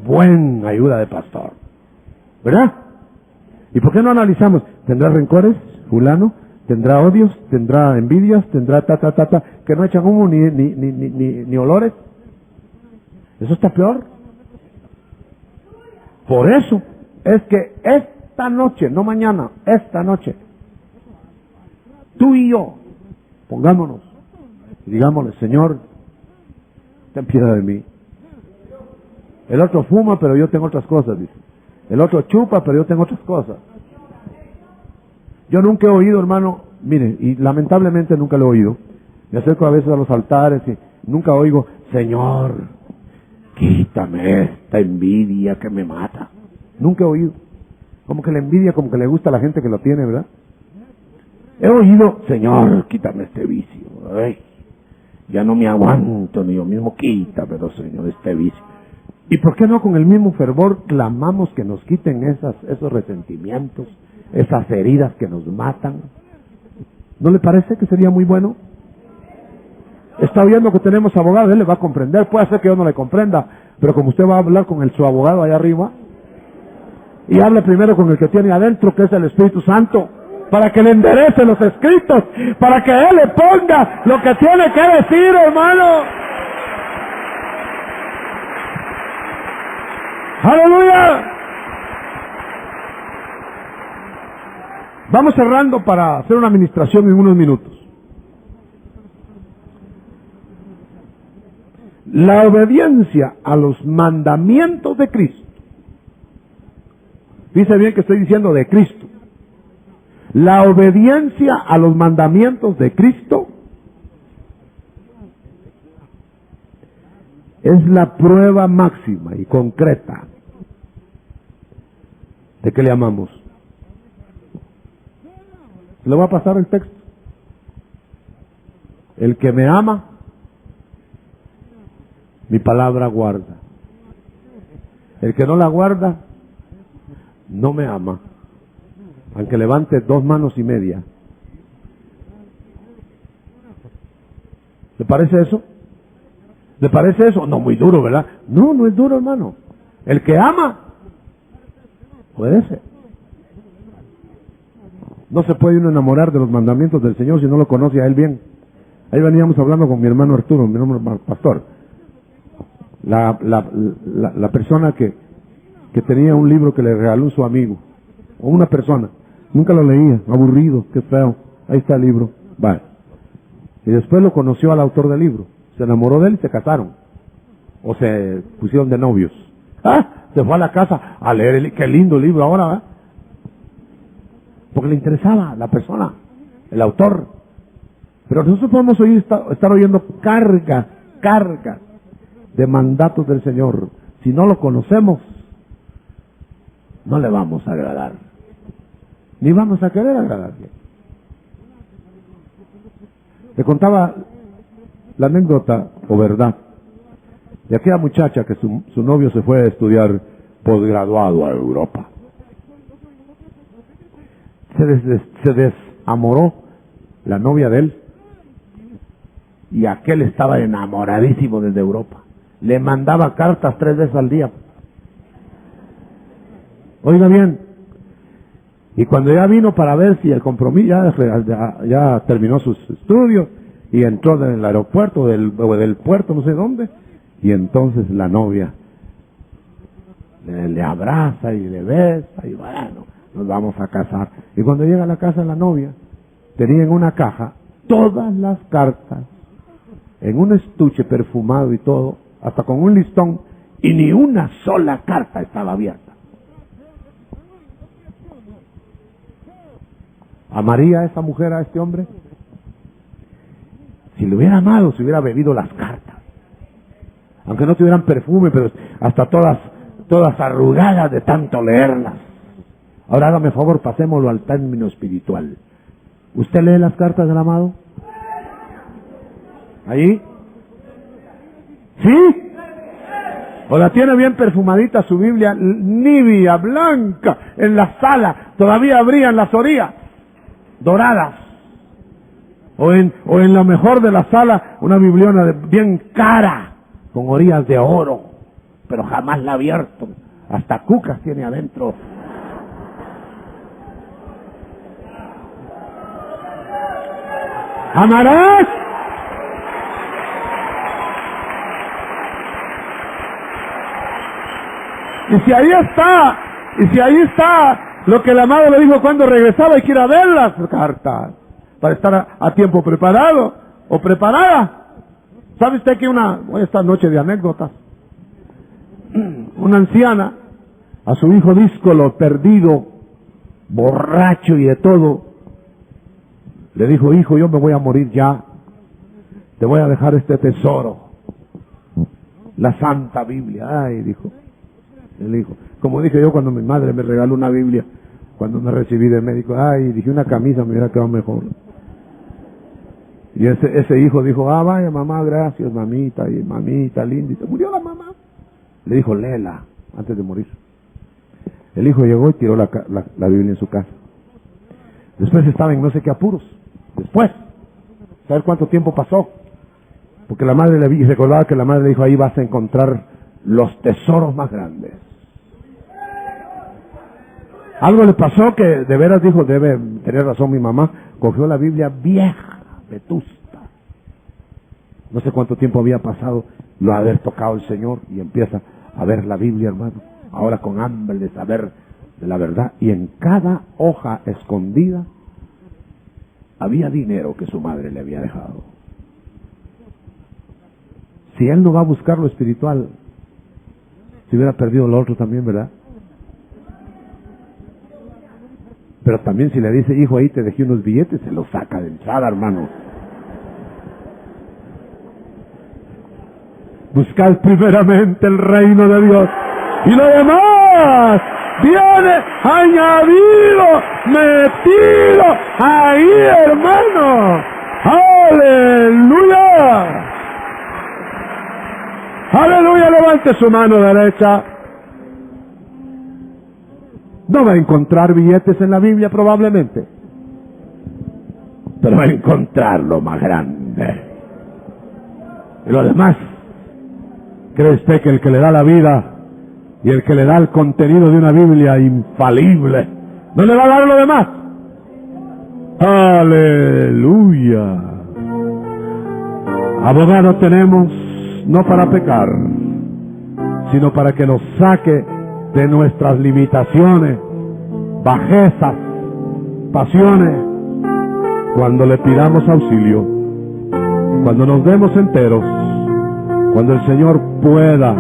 Buen ayuda de pastor. ¿Verdad? ¿Y por qué no analizamos? ¿Tendrá rencores, fulano? ¿Tendrá odios? ¿Tendrá envidias? ¿Tendrá que no echan humo ni olores? Eso está peor. Por eso es que esta noche, no mañana, esta noche, tú y yo, pongámonos y digámosle, Señor, ten piedad de mí. El otro fuma, pero yo tengo otras cosas, dice. El otro chupa, pero yo tengo otras cosas. Yo nunca he oído, hermano, mire, y lamentablemente nunca lo he oído. Me acerco a veces a los altares y nunca oigo, Señor, quítame esta envidia que me mata. Nunca he oído. Como que la envidia, como que le gusta a la gente que lo tiene, ¿verdad? He oído, Señor, quítame este vicio. Ay, ya no me aguanto, ni yo mismo, quítamelo, Señor, este vicio. ¿Y por qué no con el mismo fervor clamamos que nos quiten esos resentimientos, esas heridas que nos matan? ¿No le parece que sería muy bueno? Está oyendo que tenemos abogado, él le va a comprender. Puede ser que yo no le comprenda, pero como usted va a hablar con su abogado allá arriba, y hable primero con el que tiene adentro, que es el Espíritu Santo, para que le enderece los escritos, para que él le ponga lo que tiene que decir, hermano. ¡Aleluya! Vamos cerrando para hacer una administración en unos minutos. La obediencia a los mandamientos de Cristo. Dice bien que estoy diciendo de Cristo. La obediencia a los mandamientos de Cristo es la prueba máxima y concreta de que le amamos. Le voy a pasar el texto. El que me ama, mi palabra guarda. El que no la guarda, no me ama. Aunque levante 2 manos y media. ¿Le parece eso? ¿Le parece eso? No, muy duro, ¿verdad? No, no es duro, hermano. El que ama, obedece. No se puede uno enamorar de los mandamientos del Señor si no lo conoce a Él bien. Ahí veníamos hablando con mi hermano Arturo, mi hermano pastor. La persona que tenía un libro que le regaló su amigo, o una persona, nunca lo leía, aburrido, qué feo, ahí está el libro, vale. Y después lo conoció al autor del libro, se enamoró de él y se casaron, o se pusieron de novios. Se fue a la casa a leer, qué lindo libro ahora, ¿verdad? Porque le interesaba la persona, el autor. Pero nosotros podemos estar oyendo cargas de mandatos del Señor. Si no lo conocemos, no le vamos a agradar, ni vamos a querer agradarle. Le contaba la anécdota, o verdad, de aquella muchacha que su novio se fue a estudiar posgraduado a Europa. Se enamoró la novia de él. Y aquel estaba enamoradísimo desde Europa. Le mandaba cartas 3 veces al día. Oiga bien. Y cuando ya vino para ver si el compromiso, ya terminó sus estudios y entró en el aeropuerto o del puerto, no sé dónde, y entonces la novia le abraza y le besa y bueno, nos vamos a casar. Y cuando llega a la casa la novia, tenía en una caja todas las cartas, en un estuche perfumado y todo, hasta con un listón, y ni una sola carta estaba abierta. ¿Amaría a esa mujer a este hombre? Si lo hubiera amado, se hubiera bebido las cartas. Aunque no tuvieran perfume, pero hasta todas arrugadas de tanto leerlas. Ahora hágame favor, pasémoslo al término espiritual. ¿Usted lee las cartas del amado? ¿Ahí? ¿Sí? ¿O la tiene bien perfumadita su Biblia, nívea, blanca, en la sala? Todavía brillan las orillas doradas. O en lo mejor de la sala, una bibliona bien cara, con orillas de oro, pero jamás la ha abierto. Hasta cucas tiene adentro. ¿Amarás? Y si ahí está lo que el amado le dijo cuando regresaba, hay que ir a ver las cartas para estar a tiempo preparado o preparada. ¿Sabe usted que hoy esta noche de anécdotas, una anciana a su hijo díscolo, perdido, borracho y de todo, le dijo: hijo, yo me voy a morir ya, te voy a dejar este tesoro, la Santa Biblia. Ay, dijo el hijo, como dije yo cuando mi madre me regaló una Biblia, cuando me recibí de médico, ay, dije, una camisa me hubiera quedado mejor. Y ese hijo dijo: vaya mamá, gracias mamita, y mamita linda. Y se murió la mamá. Le dijo: léela antes de morir. El hijo llegó y tiró la Biblia en su casa. Después estaba en no sé qué apuros. Después, ¿saber cuánto tiempo pasó? Porque la madre le recordaba que la madre le dijo: ahí vas a encontrar los tesoros más grandes. Algo le pasó que de veras dijo: debe tener razón mi mamá. Cogió la Biblia vieja, vetusta. No sé cuánto tiempo había pasado, lo ha haber tocado el Señor, y empieza a ver la Biblia, hermano, ahora con hambre de saber de la verdad. Y en cada hoja escondida había dinero que su madre le había dejado. Si él no va a buscar lo espiritual, se hubiera perdido lo otro también, ¿verdad? Pero también si le dice: hijo, ahí te dejé unos billetes, se los saca de entrada, hermano. Buscad primeramente el reino de Dios, y lo demás viene añadido, metido ahí, hermano. ¡Aleluya! ¡Aleluya! Levante su mano derecha. No va a encontrar billetes en la Biblia probablemente, pero va a encontrar lo más grande. Y lo demás, ¿cree usted que el que le da la vida y el que le da el contenido de una Biblia infalible no le va a dar lo demás? ¡Aleluya! Abogado tenemos, no para pecar, sino para que nos saque de nuestras limitaciones, bajezas, pasiones, cuando le pidamos auxilio, cuando nos demos enteros, cuando el Señor pueda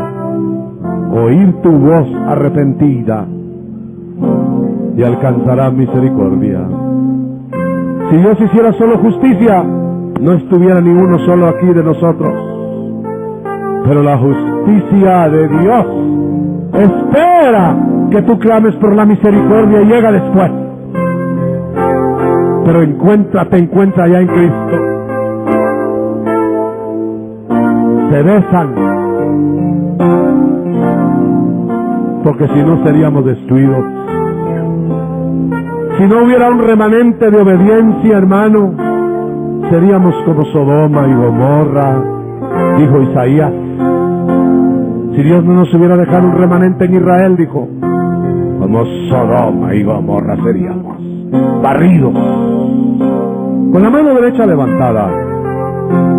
oír tu voz arrepentida y alcanzará misericordia. Si Dios hiciera solo justicia, no estuviera ninguno solo aquí de nosotros, pero la justicia de Dios espera que tú clames por la misericordia y llega después. Pero te encuentra ya en Cristo. Se besan, porque si no seríamos destruidos. Si no hubiera un remanente de obediencia, hermano, seríamos como Sodoma y Gomorra, dijo Isaías. Si Dios no nos hubiera dejado un remanente en Israel, dijo, como Sodoma y Gomorra seríamos, barridos. Con la mano derecha levantada,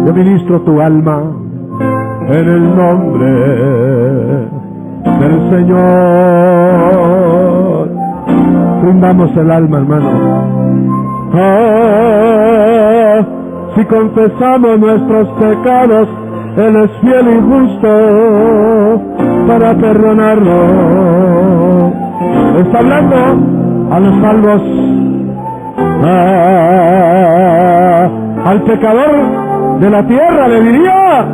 yo ministro tu alma en el nombre del Señor. Rindamos el alma, hermano. Ah, si confesamos nuestros pecados, Él es fiel y justo para perdonarnos. Está hablando a los salvos, al pecador de la tierra le diría: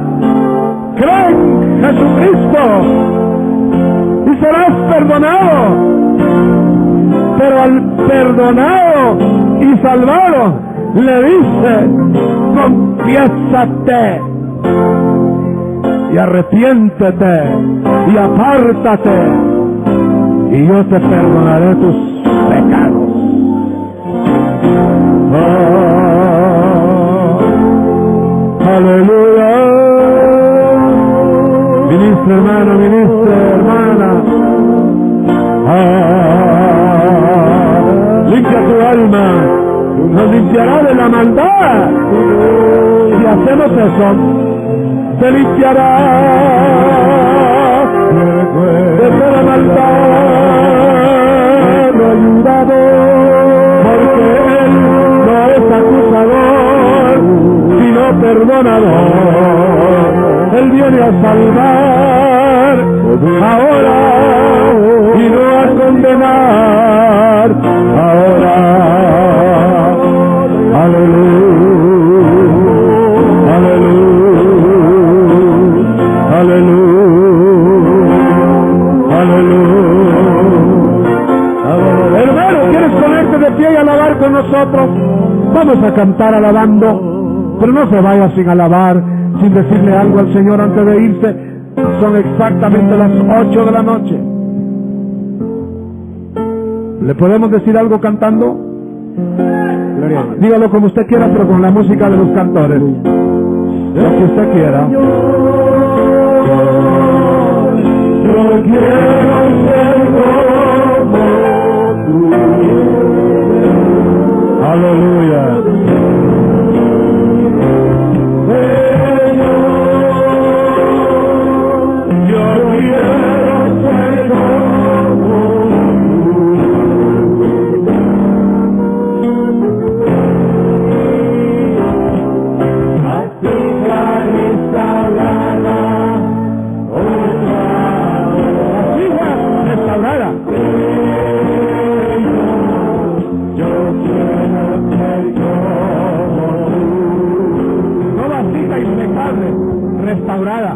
cree en Jesucristo y serás perdonado. Pero al perdonado y salvado le dice: confiésate y arrepiéntete y apártate, y yo te perdonaré tus pecados. Aleluya. Ministra, hermano, ministra, hermana. Limpia tu alma, nos limpiará de la maldad. Si hacemos eso, se limpiará de toda maldad, no ayudado, porque Él no es acusador, sino perdonador. Él viene a salvar ahora y no a condenar ahora. Aleluya, aleluya, aleluya, aleluya. Hermano, ¿quieres ponerte de pie y alabar con nosotros? Vamos a cantar alabando, pero no se vaya sin alabar, sin decirle algo al Señor antes de irse. Son exactamente las 8 de la noche. ¿Le podemos decir algo cantando? Dígalo como usted quiera, pero con la música de los cantores. Lo que usted quiera. Yo quiero ser como tú. Aleluya. Restaurada.